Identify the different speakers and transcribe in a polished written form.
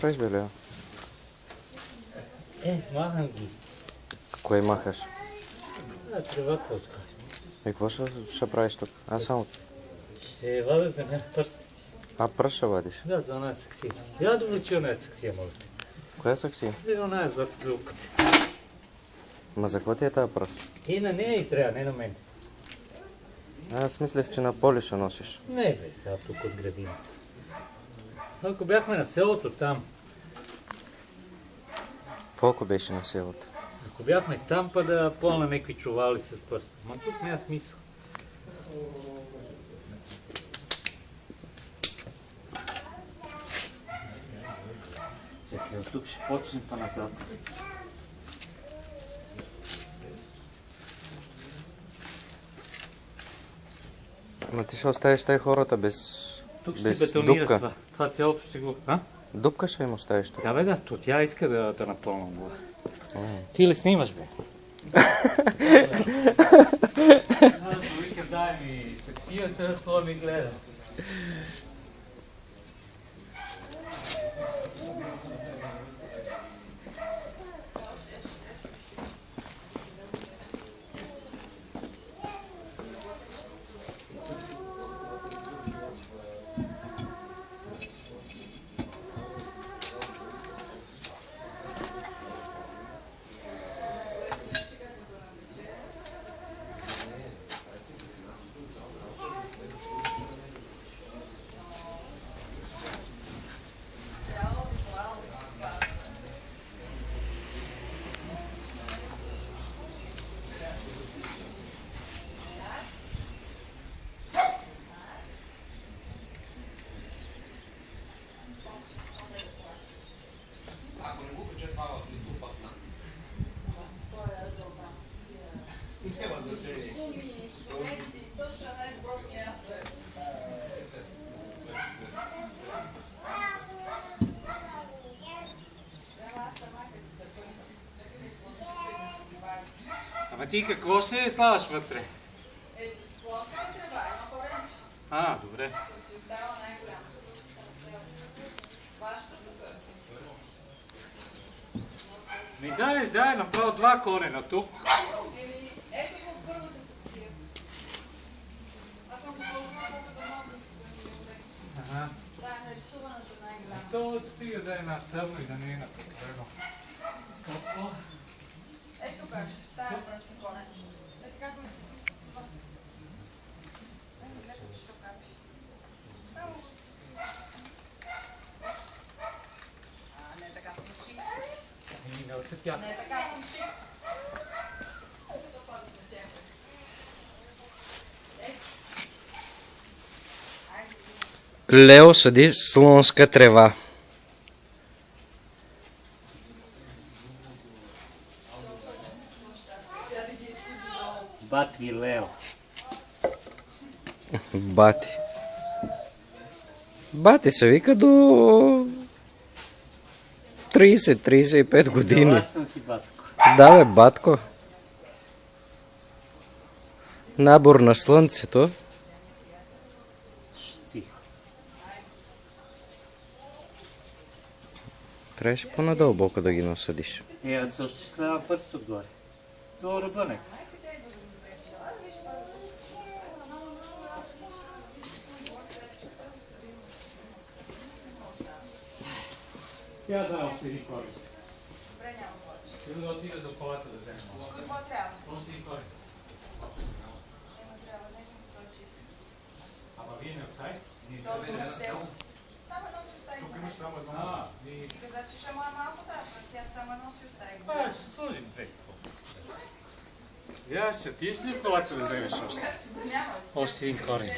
Speaker 1: правиш, бе, Лео?
Speaker 2: Махам ги.
Speaker 1: Кое махаш?
Speaker 2: Тревата откажа.
Speaker 1: И какво ще правиш тук? Аз само...
Speaker 2: Ще вадя за мен пръст.
Speaker 1: Пръст ще вадиш?
Speaker 2: Да, за она саксия. Я думам, че она е саксия, може.
Speaker 1: Коя саксия?
Speaker 2: Она е зад люката.
Speaker 1: Ма за какво ти е тази пръст?
Speaker 2: И на нея и трябва, не на мен.
Speaker 1: Аз мислех, че на поле ще носиш.
Speaker 2: Не бе, сега тук от градината. Ако бяхме на селото там,
Speaker 1: Колко беше на селото?
Speaker 2: ако бяхме там, па да пълна някакви чували с пръста. Ма тук няма смисъл. Чакай, от тук ще почнем по-назад.
Speaker 1: Ма ти ще оставиш тези хората без
Speaker 2: Тук ще бетонира
Speaker 1: дупка.
Speaker 2: това. Това цялото ще го... А?
Speaker 1: Дупка ще им оставиш тук.
Speaker 2: Да бе, да, то тя иска да напълна го. Ти ли снимаш, бе? Аз вика, дай ми саксията, това ми гледа. Ама ти какво ще слагаш вътре?
Speaker 3: Сложно е трева, има коренче.
Speaker 2: Добре.
Speaker 3: Си остава най-голямо. Вашето тук е.
Speaker 2: Дай, направо два корена тук.
Speaker 3: Ето го от първата саксия. Аз съм го сложила, защото да мога да ми
Speaker 2: Ага.
Speaker 3: Да, нарисуваната най-голяма.
Speaker 2: То стига да е на тъмно и да не е на покрено. Какво?
Speaker 3: Ето кажа, тая пръса коренче. Ето как ми се писа с това. Ето леко, че то капи. Само го си. Не така смуши.
Speaker 2: Не се тя.
Speaker 3: Не така смуши.
Speaker 1: Лео съди слонска трева.
Speaker 2: Батви Лео.
Speaker 1: Бати. Бати се вика до 30-35 години.
Speaker 2: Аз съм си батко.
Speaker 1: Да, бе, батко. Набор на слънцето.
Speaker 2: Тихо.
Speaker 1: Трябваше по-надълбоко да ги насъдиш.
Speaker 2: Аз се изчислявам пръст отгоре. До ръба нека. Тя да още един корен.
Speaker 3: Добре, няма повече.
Speaker 2: Трябва да отида до колата да взема.
Speaker 3: Какво трябва?
Speaker 2: Още един корен.
Speaker 3: Ема трябва нещо, той чист.
Speaker 2: Ама вие не оставите?
Speaker 3: Точно на село. Само едно си остави за него.
Speaker 2: Вие...
Speaker 3: Ти каза, че ще му е малко тази пръси, аз само едно си остави.
Speaker 2: Ще сложим две. Я ще ти си в колата да вземеш още?
Speaker 3: Няма.
Speaker 2: Още един корен.